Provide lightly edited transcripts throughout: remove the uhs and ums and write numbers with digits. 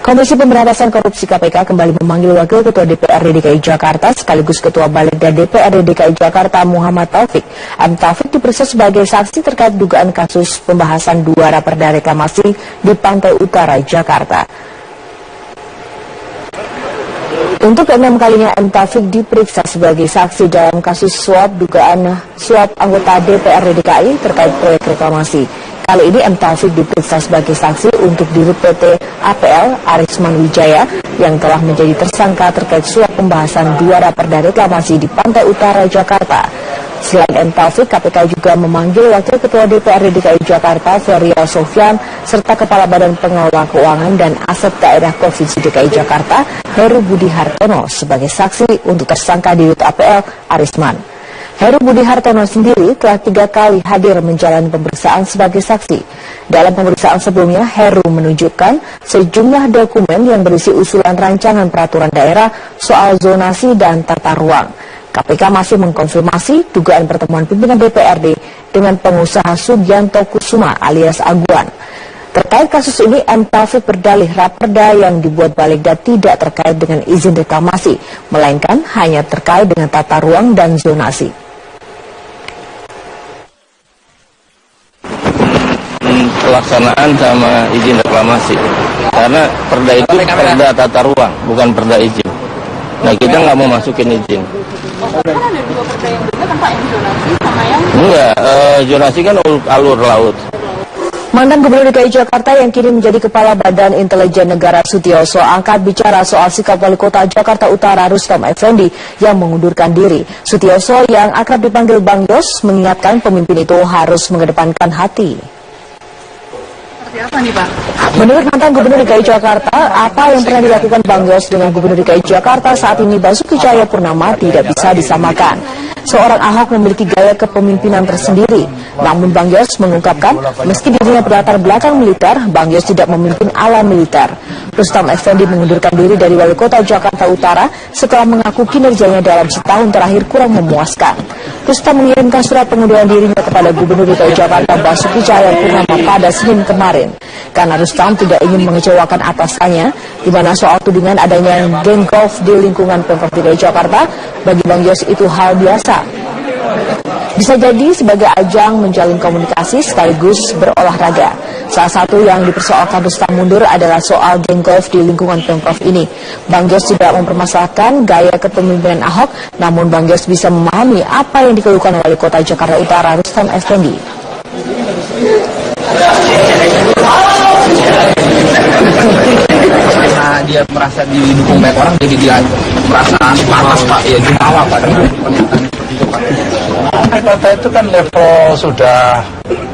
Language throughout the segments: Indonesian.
Komisi Pemberantasan Korupsi KPK kembali memanggil Wakil Ketua DPRD DKI Jakarta sekaligus Ketua Balegda DPRD DKI Jakarta Muhammad Taufik. M. Taufik diperiksa sebagai saksi terkait dugaan kasus pembahasan 2 raperda reklamasi di Pantai Utara, Jakarta. Untuk ke-6 kalinya M. Taufik diperiksa sebagai saksi dalam kasus dugaan suap anggota DPRD DKI terkait proyek reklamasi. Kali ini M. Taufik diperiksa sebagai saksi untuk Dirut PT APL Arisman Wijaya yang telah menjadi tersangka terkait suap pembahasan 2 raperda reklamasi di Pantai Utara, Jakarta. Selain M. Taufik, KPK juga memanggil Wakil Ketua DPRD DKI Jakarta Feryal Sofyan serta Kepala Badan Pengelola Keuangan dan Aset Daerah Provinsi DKI Jakarta Heru Budi Hartono sebagai saksi untuk tersangka Dirut APL Arisman. Heru Budi Hartono sendiri telah 3 kali hadir menjalani pemeriksaan sebagai saksi. Dalam pemeriksaan sebelumnya, Heru menunjukkan sejumlah dokumen yang berisi usulan rancangan peraturan daerah soal zonasi dan tata ruang. KPK masih mengkonfirmasi dugaan pertemuan pimpinan DPRD dengan pengusaha Sugianto Kusuma alias Aguan. Terkait kasus ini, M. Taufik berdalih raperda yang dibuat Balegda tidak terkait dengan izin reklamasi, melainkan hanya terkait dengan tata ruang dan zonasi. Pelaksanaan sama izin reklamasi, karena perda itu perda tata ruang, bukan perda izin. Nah, kita nggak mau masukin izin. Kan ada 2 perda yang beda kan Pak, yang zonasi sama yang... Enggak, zonasi kan alur laut. Mantan Gubernur DKI Jakarta yang kini menjadi Kepala Badan Intelijen Negara Sutioso angkat bicara soal sikap Wali Kota Jakarta Utara Rustam Effendi yang mengundurkan diri. Sutioso yang akrab dipanggil Bang Yos mengingatkan pemimpin itu harus mengedepankan hati. Apa nih Pak? Menurut mantan Gubernur DKI Jakarta, apa yang pernah dilakukan Bang Yos dengan Gubernur DKI Jakarta saat ini Basuki Cahayapurnama tidak bisa disamakan. Seorang Ahok memiliki gaya kepemimpinan tersendiri. Namun Bang Yos mengungkapkan, meski dirinya berlatar belakang militer, Bang Yos tidak memimpin ala militer. Rustam Effendi mengundurkan diri dari Wali Kota Jakarta Utara setelah mengaku kinerjanya dalam setahun terakhir kurang memuaskan. Rustam mengirimkan surat pengunduran dirinya kepada Gubernur DKI Jakarta Basuki Cahayapurnama pada Senin kemarin. Karena Rustam tidak ingin mengecewakan atasannya, di mana soal tudingan adanya geng golf di lingkungan Pemprov DKI Jakarta, bagi Bang Yos itu hal biasa. Bisa jadi sebagai ajang menjalin komunikasi sekaligus berolahraga. Salah satu yang dipersoalkan Rustam mundur adalah soal geng golf di lingkungan Pemprov ini. Bang Yos tidak mempermasalahkan gaya kepemimpinan Ahok, namun Bang Yos bisa memahami apa yang dikeluhkan Wali Kota Jakarta Utara Rustam Effendi. Karena dia merasa didukung banyak orang, jadi dia merasa pantas Pak, ya jumawa Pak dengan pernyataan seperti itu Pak. Kota itu kan level sudah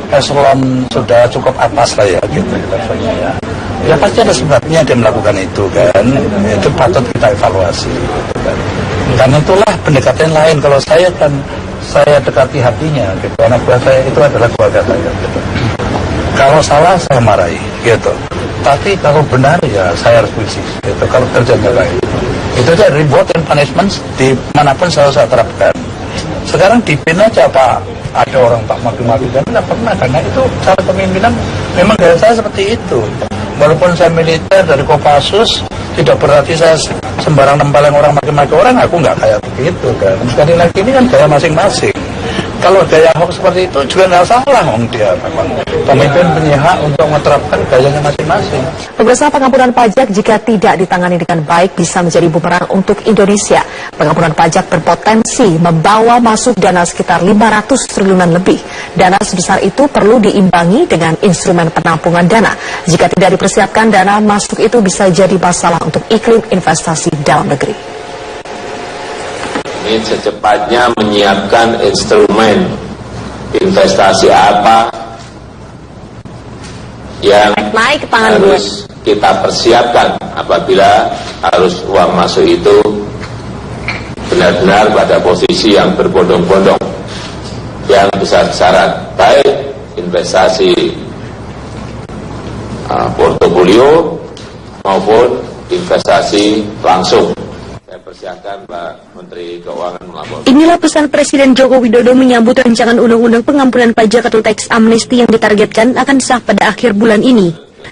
eselon sudah cukup atas lah ya gitu levelnya ya. Ya pasti ada sebabnya dia melakukan itu kan, itu patut kita evaluasi gitu kan. Karena itulah pendekatan lain, kalau saya kan saya dekati hatinya gitu, anak buah saya itu adalah keluarga saya gitu. Kalau salah saya marahi gitu. Tapi kalau benar ya saya harus puisi gitu. Kalau kerjanya baik itu aja reward and punishment di manapun selalu saya terapkan. Sekarang dipin aja Pak, ada orang Pak maki-maki dan tidak pernah, karena itu cara kepemimpinan memang gaya saya seperti itu. Walaupun saya militer dari Kopassus, tidak berarti saya sembarang nempeleng orang maki-maki orang, aku nggak kayak begitu kan. Sekali lagi ini kan gaya masing-masing. Kalau gaya Ahok seperti itu juga nggak salah, dia memang pemimpin punya hak untuk menerapkan gayanya masing-masing. Pemirsa, pengampunan pajak jika tidak ditangani dengan baik bisa menjadi bumerang untuk Indonesia. Pengampunan pajak berpotensi membawa masuk dana sekitar 500 triliunan lebih. Dana sebesar itu perlu diimbangi dengan instrumen penampungan dana. Jika tidak dipersiapkan, dana masuk itu bisa jadi masalah untuk iklim investasi dalam negeri. Ini secepatnya menyiapkan instrumen investasi apa yang harus kita persiapkan apabila arus uang masuk itu benar-benar pada posisi yang berbondong-bondong, yang besar-besaran, baik investasi portofolio maupun investasi langsung. Persiapkan Pak Menteri Keuangan melapor. Inilah pesan Presiden Joko Widodo menyambut rancangan undang-undang pengampunan pajak atau tax amnesty yang ditargetkan akan sah pada akhir bulan ini.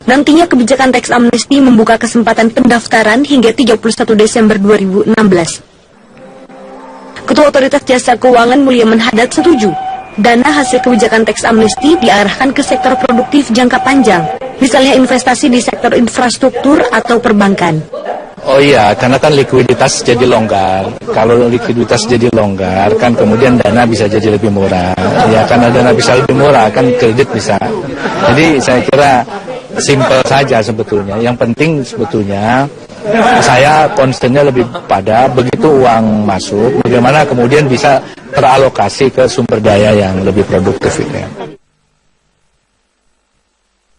Nantinya kebijakan teks amnesti membuka kesempatan pendaftaran hingga 31 Desember 2016. Ketua Otoritas Jasa Keuangan Mulyaman Hadad setuju. Dana hasil kebijakan teks amnesti diarahkan ke sektor produktif jangka panjang, misalnya investasi di sektor infrastruktur atau perbankan. Oh iya, karena kan likuiditas jadi longgar. Kalau likuiditas jadi longgar, kan kemudian dana bisa jadi lebih murah. Ya, karena dana bisa lebih murah, kan kredit bisa. Jadi saya kira simpel saja sebetulnya. Yang penting sebetulnya saya concernnya lebih pada begitu uang masuk, bagaimana kemudian bisa teralokasi ke sumber daya yang lebih produktif itu ya.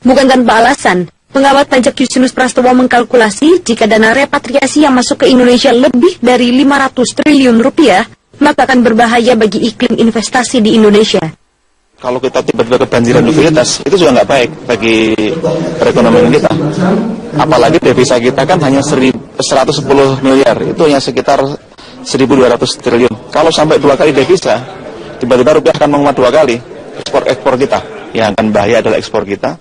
Bukan tanpa alasan, pengamat pajak Justinus Prastowo mengkalkulasi jika dana repatriasi yang masuk ke Indonesia lebih dari 500 triliun rupiah, maka akan berbahaya bagi iklim investasi di Indonesia. Kalau kita tiba-tiba kebanjiran likuiditas, itu juga nggak baik bagi perekonomian kita. Apalagi devisa kita kan hanya 110 miliar, itu hanya sekitar 1.200 triliun. Kalau sampai 2 kali devisa, tiba-tiba rupiah akan menguat 2 kali ekspor kita. Yang akan bahaya adalah ekspor kita.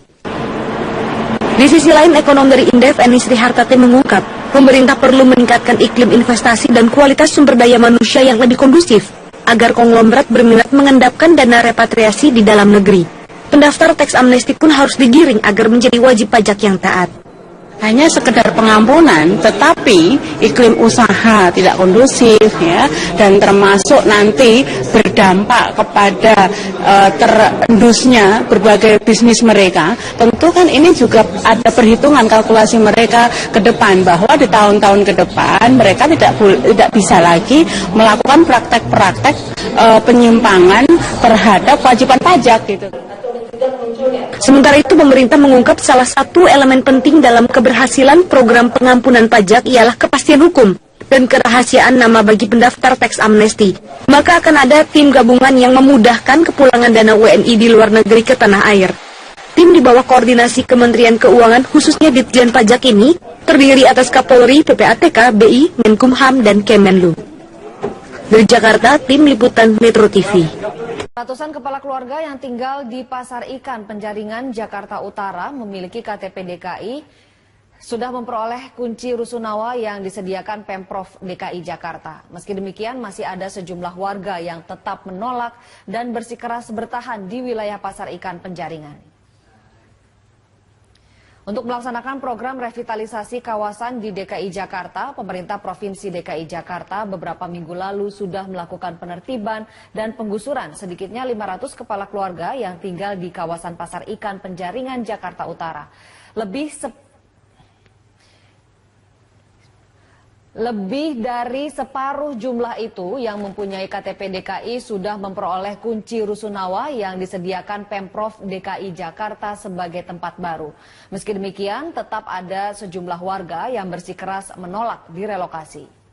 Di sisi lain, ekonom dari Indef, Eni Sri Hartate mengungkap, pemerintah perlu meningkatkan iklim investasi dan kualitas sumber daya manusia yang lebih kondusif, agar konglomerat berminat mengendapkan dana repatriasi di dalam negeri. Pendaftar teks amnesti pun harus digiring agar menjadi wajib pajak yang taat. Hanya sekedar pengampunan, tetapi iklim usaha tidak kondusif, ya, dan termasuk nanti berdampak kepada terendusnya berbagai bisnis mereka. Tentu kan ini juga ada perhitungan kalkulasi mereka ke depan, bahwa di tahun-tahun ke depan mereka tidak bisa lagi melakukan praktek-praktek penyimpangan terhadap kewajiban pajak gitu. Sementara itu, pemerintah mengungkap salah satu elemen penting dalam keberhasilan program pengampunan pajak ialah kepastian hukum dan kerahasiaan nama bagi pendaftar teks amnesti. Maka akan ada tim gabungan yang memudahkan kepulangan dana WNI di luar negeri ke tanah air. Tim di bawah koordinasi Kementerian Keuangan, khususnya Ditjen Pajak ini, terdiri atas Kapolri, PPATK, BI, Menkumham, dan Kemenlu. Dari Jakarta, Tim Liputan Metro TV. Ratusan kepala keluarga yang tinggal di Pasar Ikan Penjaringan, Jakarta Utara memiliki KTP DKI sudah memperoleh kunci rusunawa yang disediakan Pemprov DKI Jakarta. Meski demikian, masih ada sejumlah warga yang tetap menolak dan bersikeras bertahan di wilayah Pasar Ikan Penjaringan. Untuk melaksanakan program revitalisasi kawasan di DKI Jakarta, pemerintah Provinsi DKI Jakarta beberapa minggu lalu sudah melakukan penertiban dan penggusuran sedikitnya 500 kepala keluarga yang tinggal di kawasan Pasar Ikan Penjaringan, Jakarta Utara. Lebih dari separuh jumlah itu yang mempunyai KTP DKI sudah memperoleh kunci rusunawa yang disediakan Pemprov DKI Jakarta sebagai tempat baru. Meski demikian, tetap ada sejumlah warga yang bersikeras menolak direlokasi.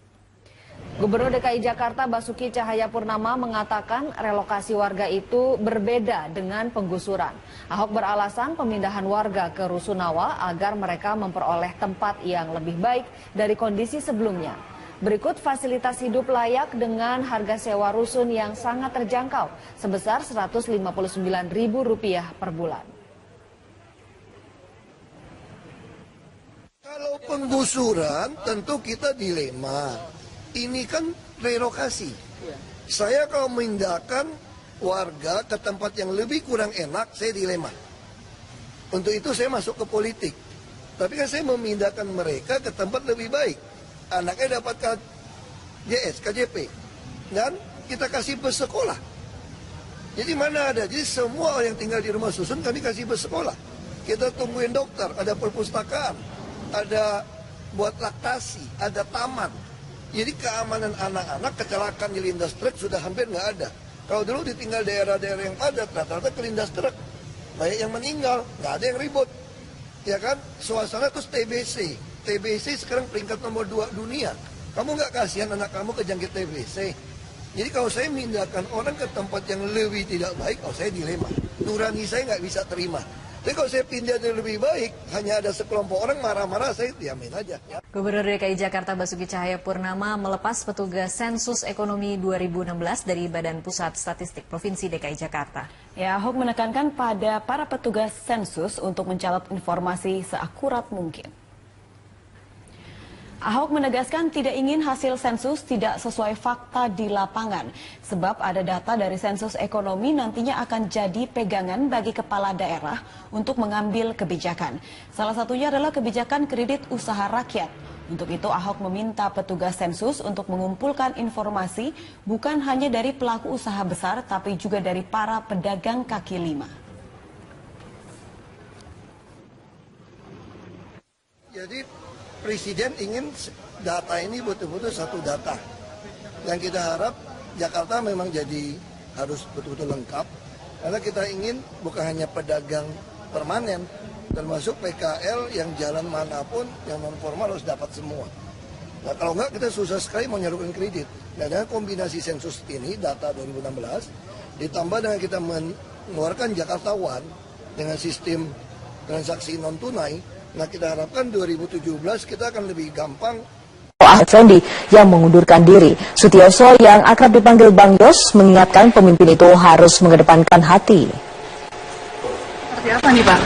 Gubernur DKI Jakarta Basuki Cahayapurnama mengatakan relokasi warga itu berbeda dengan penggusuran. Ahok beralasan pemindahan warga ke Rusunawa agar mereka memperoleh tempat yang lebih baik dari kondisi sebelumnya. Berikut fasilitas hidup layak dengan harga sewa rusun yang sangat terjangkau sebesar Rp159.000 per bulan. Kalau penggusuran tentu kita dilema. Ini kan relokasi. Saya kalau memindahkan warga ke tempat yang lebih kurang enak, saya dilema. Untuk itu saya masuk ke politik. Tapi kan saya memindahkan mereka ke tempat lebih baik. Anaknya dapat KJS, KJP. Dan kita kasih bersekolah. Jadi mana ada? Jadi semua orang yang tinggal di rumah susun kami kasih bersekolah. Kita tungguin dokter, ada perpustakaan, ada buat laktasi, ada taman. Jadi keamanan anak-anak, kecelakaan di lindas truk sudah hampir nggak ada. Kalau dulu ditinggal daerah-daerah yang padat, rata-rata ke lindas truk. Banyak yang meninggal, nggak ada yang ribut. Ya kan, suasana terus TBC. TBC sekarang peringkat nomor 2 dunia. Kamu nggak kasihan anak kamu kejangkit TBC? Jadi kalau saya memindahkan orang ke tempat yang lebih tidak baik, saya dilema. Nurani saya nggak bisa terima. Tapi kalau saya pindah jadi lebih baik, hanya ada sekelompok orang marah-marah, saya diamin aja. Ya. Gubernur DKI Jakarta Basuki Cahayapurnama melepas petugas sensus ekonomi 2016 dari Badan Pusat Statistik Provinsi DKI Jakarta. Ya, Ahok menekankan pada para petugas sensus untuk mencatat informasi seakurat mungkin. Ahok menegaskan tidak ingin hasil sensus tidak sesuai fakta di lapangan, sebab ada data dari sensus ekonomi nantinya akan jadi pegangan bagi kepala daerah untuk mengambil kebijakan. Salah satunya adalah kebijakan kredit usaha rakyat. Untuk itu Ahok meminta petugas sensus untuk mengumpulkan informasi bukan hanya dari pelaku usaha besar, tapi juga dari para pedagang kaki lima. Jadi Presiden ingin data ini betul-betul satu data. Dan kita harap Jakarta memang jadi harus betul-betul lengkap. Karena kita ingin bukan hanya pedagang permanen, termasuk PKL yang jalan manapun yang non formal harus dapat semua. Nah kalau enggak kita susah sekali mau nyalurkan kredit. Nah dengan kombinasi sensus ini, data 2016, ditambah dengan kita mengeluarkan Jakarta One dengan sistem transaksi non-tunai, nah kita harapkan 2017 kita akan lebih gampang. Effendi yang mengundurkan diri. Sutioso yang akrab dipanggil Bang Yos mengingatkan pemimpin itu harus mengedepankan hati. Seperti apa nih Pak?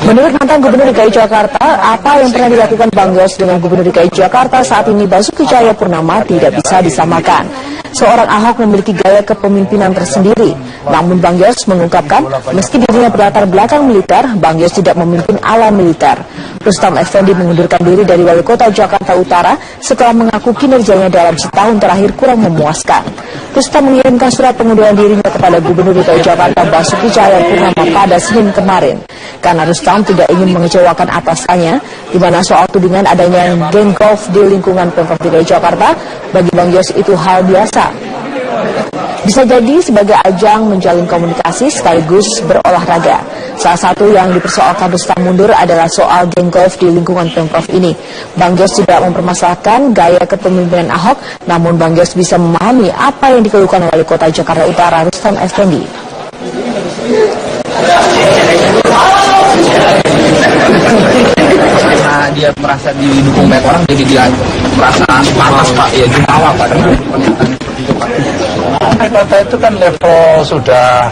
Menurut mantan Gubernur DKI Jakarta, apa yang pernah dilakukan Bang Yos dengan Gubernur DKI Jakarta saat ini Basuki Cahayapurnama tidak bisa disamakan. Seorang Ahok memiliki gaya kepemimpinan tersendiri. Namun Bang Yos mengungkapkan, meski dirinya berlatar belakang militer, Bang Yos tidak memimpin ala militer. Rustam Effendi mengundurkan diri dari Wali Kota Jakarta Utara setelah mengaku kinerjanya dalam setahun terakhir kurang memuaskan. Rustam mengirimkan surat pengunduran dirinya kepada Gubernur DKI Jakarta Basuki Cahayapurnama pada Senin kemarin. Karena Rustam tidak ingin mengecewakan atasannya, di mana soal tudingan adanya geng golf di lingkungan Pemprov DKI Jakarta, bagi Bang Yos itu hal biasa. Bisa jadi sebagai ajang menjalin komunikasi sekaligus berolahraga. Salah satu yang dipersoalkan Rustam mundur adalah soal geng golf di lingkungan Pemprov ini. Bang Yos tidak mempermasalahkan gaya kepemimpinan Ahok, namun Bang Yos bisa memahami apa yang dikeluhkan Wali Kota Jakarta Utara Rustam Effendi. Karena dia merasa didukung banyak orang, jadi dia merasa pantas Pak, ya jumawa Pak dengan pernyataan seperti itu Pak. Kota itu kan level sudah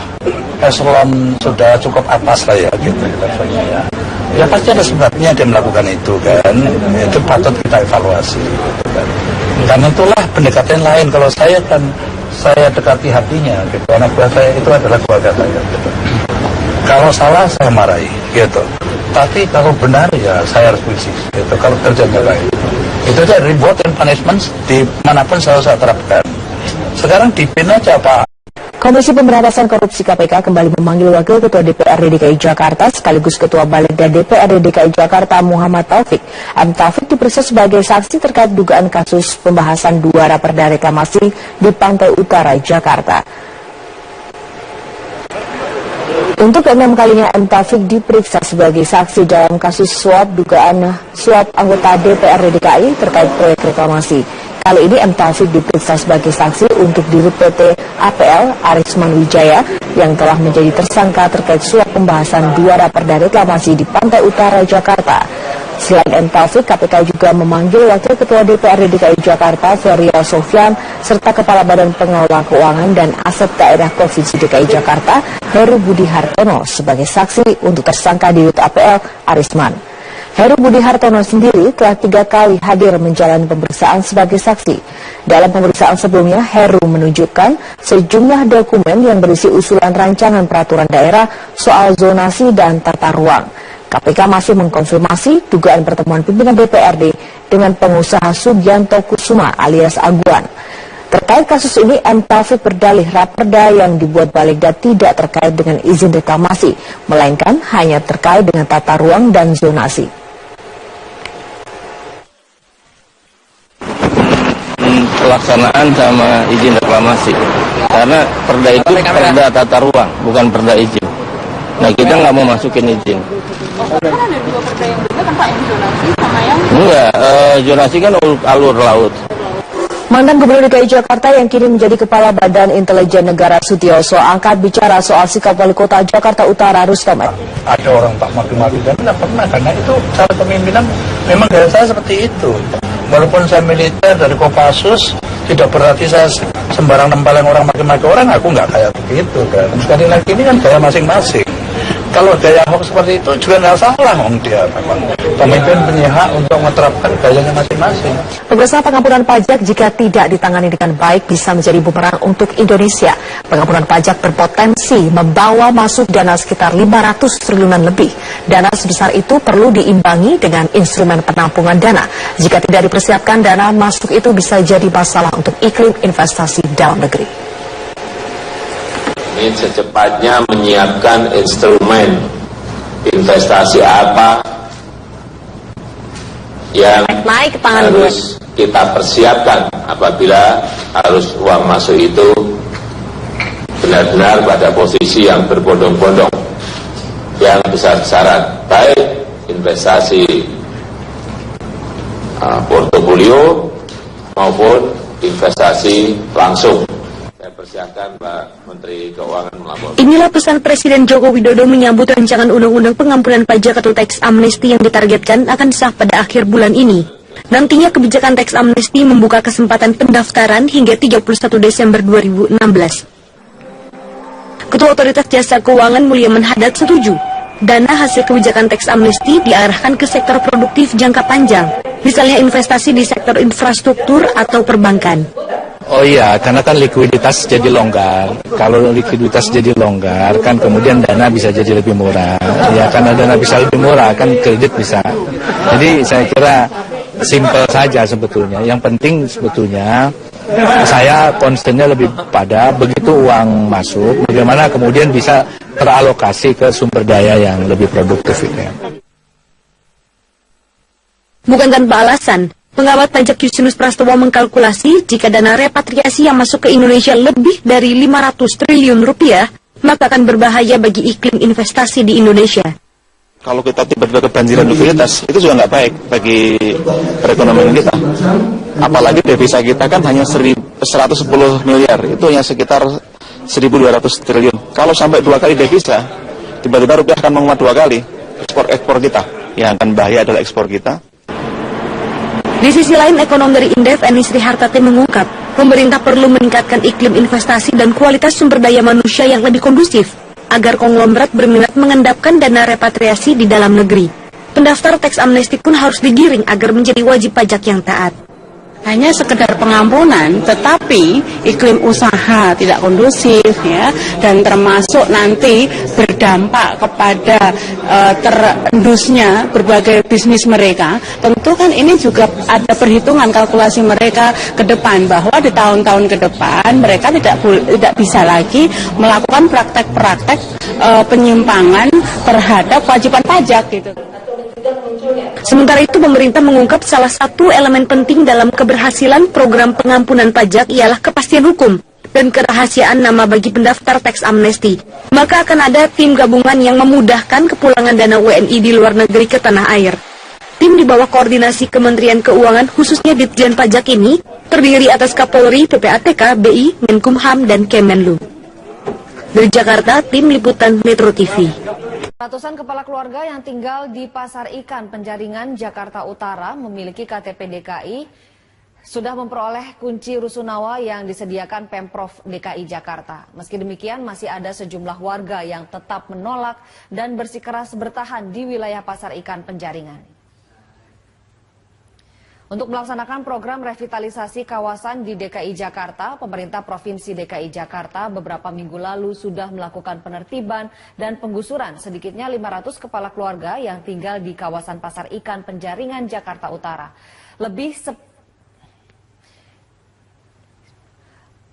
eselon sudah cukup atas lah ya gitu levelnya ya. Ya pasti ada sebabnya dia melakukan itu kan. Itu patut kita evaluasi gitu kan. Karena itulah pendekatan lain. Kalau saya kan saya dekati hatinya gitu. Anak buah saya itu adalah keluarga saya gitu. Kalau salah saya marahi gitu. Tapi kalau benar ya saya harus puisi gitu. Kalau kerjanya baik. Itu aja reward and punishment di manapun selalu saya terapkan. Sekarang dipin aja Pak. Komisi Pemberantasan Korupsi KPK kembali memanggil Wakil Ketua DPRD DKI Jakarta sekaligus Ketua Balegda DPRD DKI Jakarta Muhammad Taufik. M. Taufik diperiksa sebagai saksi terkait dugaan kasus pembahasan 2 raperda reklamasi di Pantai Utara Jakarta. Untuk ke-6 kalinya M. Taufik diperiksa sebagai saksi dalam kasus suap dugaan suap anggota DPRD DKI terkait proyek reklamasi. Kali ini M. Taufik diperiksa sebagai saksi untuk Dirut PT APL Arisman Wijaya yang telah menjadi tersangka terkait suap pembahasan 2 raperda reklamasi di Pantai Utara Jakarta. Selain M. Taufik, KPK juga memanggil Wakil Ketua DPRD DKI Jakarta Feria Sofyan serta Kepala Badan Pengelola Keuangan dan Aset Daerah Provinsi DKI Jakarta Heru Budi Hartono sebagai saksi untuk tersangka Dirut APL Arisman. Heru Budi Hartono sendiri telah 3 kali hadir menjalani pemeriksaan sebagai saksi. Dalam pemeriksaan sebelumnya, Heru menunjukkan sejumlah dokumen yang berisi usulan rancangan peraturan daerah soal zonasi dan tata ruang. KPK masih mengkonfirmasi dugaan pertemuan pimpinan DPRD dengan pengusaha Sugianto Kusuma alias Aguan. Terkait kasus ini, M. Taufik berdalih raperda yang dibuat Balegda tidak terkait dengan izin reklamasi, melainkan hanya terkait dengan tata ruang dan zonasi. Pelaksanaan sama izin reklamasi, karena perda itu perda tata ruang, bukan perda izin. Nah kita nggak mau masukin izin. Kan ada 2 perda yang beda kan Pak, yang zonasi sama yang... Enggak, zonasi kan alur laut. Mantan Gubernur DKI Jakarta yang kini menjadi Kepala Badan Intelijen Negara Sutioso angkat bicara soal sikap Wali Kota Jakarta Utara Rustam. Ada orang tak maki-maki dan tidak pernah, karena itu cara kepemimpinan memang gaya saya seperti itu. Walaupun saya militer dari Kopassus, tidak berarti saya sembarang nempelin orang maki-maki orang, aku nggak kayak begitu kan. Sekali lagi ini kan gaya masing-masing. Kalau gaya Ahok seperti itu juga nggak salah, dia memang pemimpin punya hak untuk menerapkan gayanya masing-masing. Pemirsa, pengampunan pajak jika tidak ditangani dengan baik bisa menjadi bumerang untuk Indonesia. Pengampunan pajak berpotensi membawa masuk dana sekitar 500 triliunan lebih. Dana sebesar itu perlu diimbangi dengan instrumen penampungan dana. Jika tidak dipersiapkan, dana masuk itu bisa jadi masalah untuk iklim investasi dalam negeri. Ini secepatnya menyiapkan instrumen investasi apa yang harus kita persiapkan apabila arus uang masuk itu benar-benar pada posisi yang berbondong-bondong, yang besar-besaran, baik investasi portofolio maupun investasi langsung. Persiapkan Pak Menteri Keuangan melapor. Inilah pesan Presiden Joko Widodo menyambut rancangan undang-undang pengampunan pajak atau tax amnesty yang ditargetkan akan sah pada akhir bulan ini. Nantinya kebijakan tax amnesty membuka kesempatan pendaftaran hingga 31 Desember 2016. Ketua Otoritas Jasa Keuangan Mulyaman Hadad setuju. Dana hasil kebijakan tax amnesty diarahkan ke sektor produktif jangka panjang, misalnya investasi di sektor infrastruktur atau perbankan. Oh iya, karena kan likuiditas jadi longgar. Kalau likuiditas jadi longgar, kan kemudian dana bisa jadi lebih murah. Ya, karena dana bisa lebih murah, kan kredit bisa. Jadi saya kira simpel saja sebetulnya. Yang penting sebetulnya saya concernnya lebih pada begitu uang masuk, bagaimana kemudian bisa teralokasi ke sumber daya yang lebih produktif ini. Bukan tanpa alasan, pengamat pajak Justinus Prastowo mengkalkulasi jika dana repatriasi yang masuk ke Indonesia lebih dari 500 triliun rupiah, maka akan berbahaya bagi iklim investasi di Indonesia. Kalau kita tiba-tiba kebanjiran likuiditas, itu juga nggak baik bagi perekonomian kita. Apalagi devisa kita kan hanya 110 miliar, itu hanya sekitar 1.200 triliun. Kalau sampai 2 kali devisa, tiba-tiba rupiah akan menguat 2 kali ekspor kita. Yang akan bahaya adalah ekspor kita. Di sisi lain, ekonom dari Indef, Eni Sri Hartati mengungkap, pemerintah perlu meningkatkan iklim investasi dan kualitas sumber daya manusia yang lebih kondusif, agar konglomerat berminat mengendapkan dana repatriasi di dalam negeri. Pendaftar teks amnesti pun harus digiring agar menjadi wajib pajak yang taat. Hanya sekedar pengampunan, tetapi iklim usaha tidak kondusif, ya, dan termasuk nanti berdampak kepada terendusnya berbagai bisnis mereka. Tentu kan ini juga ada perhitungan kalkulasi mereka ke depan, bahwa di tahun-tahun ke depan mereka tidak bisa lagi melakukan praktek-praktek penyimpangan terhadap kewajiban pajak gitu. Sementara itu, pemerintah mengungkap salah satu elemen penting dalam keberhasilan program pengampunan pajak ialah kepastian hukum dan kerahasiaan nama bagi pendaftar teks amnesti. Maka akan ada tim gabungan yang memudahkan kepulangan dana WNI di luar negeri ke tanah air. Tim di bawah koordinasi Kementerian Keuangan, khususnya Ditjen Pajak ini, terdiri atas Kapolri, PPATK, BI, Menkumham, dan Kemenlu. Dari Jakarta, Tim Liputan Metro TV. Ratusan kepala keluarga yang tinggal di Pasar Ikan Penjaringan, Jakarta Utara memiliki KTP DKI sudah memperoleh kunci rusunawa yang disediakan Pemprov DKI Jakarta. Meski demikian, masih ada sejumlah warga yang tetap menolak dan bersikeras bertahan di wilayah Pasar Ikan Penjaringan. Untuk melaksanakan program revitalisasi kawasan di DKI Jakarta, pemerintah Provinsi DKI Jakarta beberapa minggu lalu sudah melakukan penertiban dan penggusuran sedikitnya 500 kepala keluarga yang tinggal di kawasan Pasar Ikan Penjaringan, Jakarta Utara.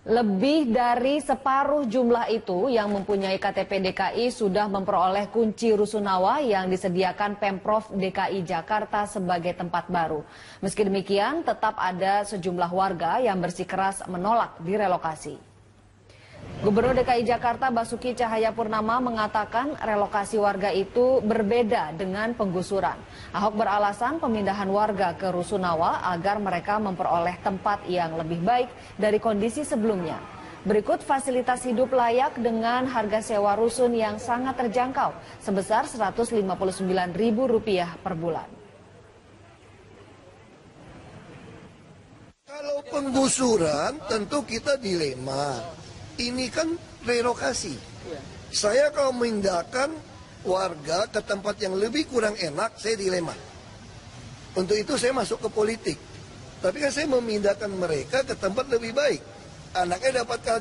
Lebih dari separuh jumlah itu yang mempunyai KTP DKI sudah memperoleh kunci rusunawa yang disediakan Pemprov DKI Jakarta sebagai tempat baru. Meski demikian, tetap ada sejumlah warga yang bersikeras menolak direlokasi. Gubernur DKI Jakarta Basuki Cahayapurnama mengatakan relokasi warga itu berbeda dengan penggusuran. Ahok beralasan pemindahan warga ke Rusunawa agar mereka memperoleh tempat yang lebih baik dari kondisi sebelumnya. Berikut fasilitas hidup layak dengan harga sewa rusun yang sangat terjangkau sebesar Rp159.000 per bulan. Kalau penggusuran tentu kita dilema. Ini kan relokasi. Saya kalau memindahkan warga ke tempat yang lebih kurang enak, saya dilema. Untuk itu saya masuk ke politik. Tapi kan saya memindahkan mereka ke tempat lebih baik. Anaknya dapat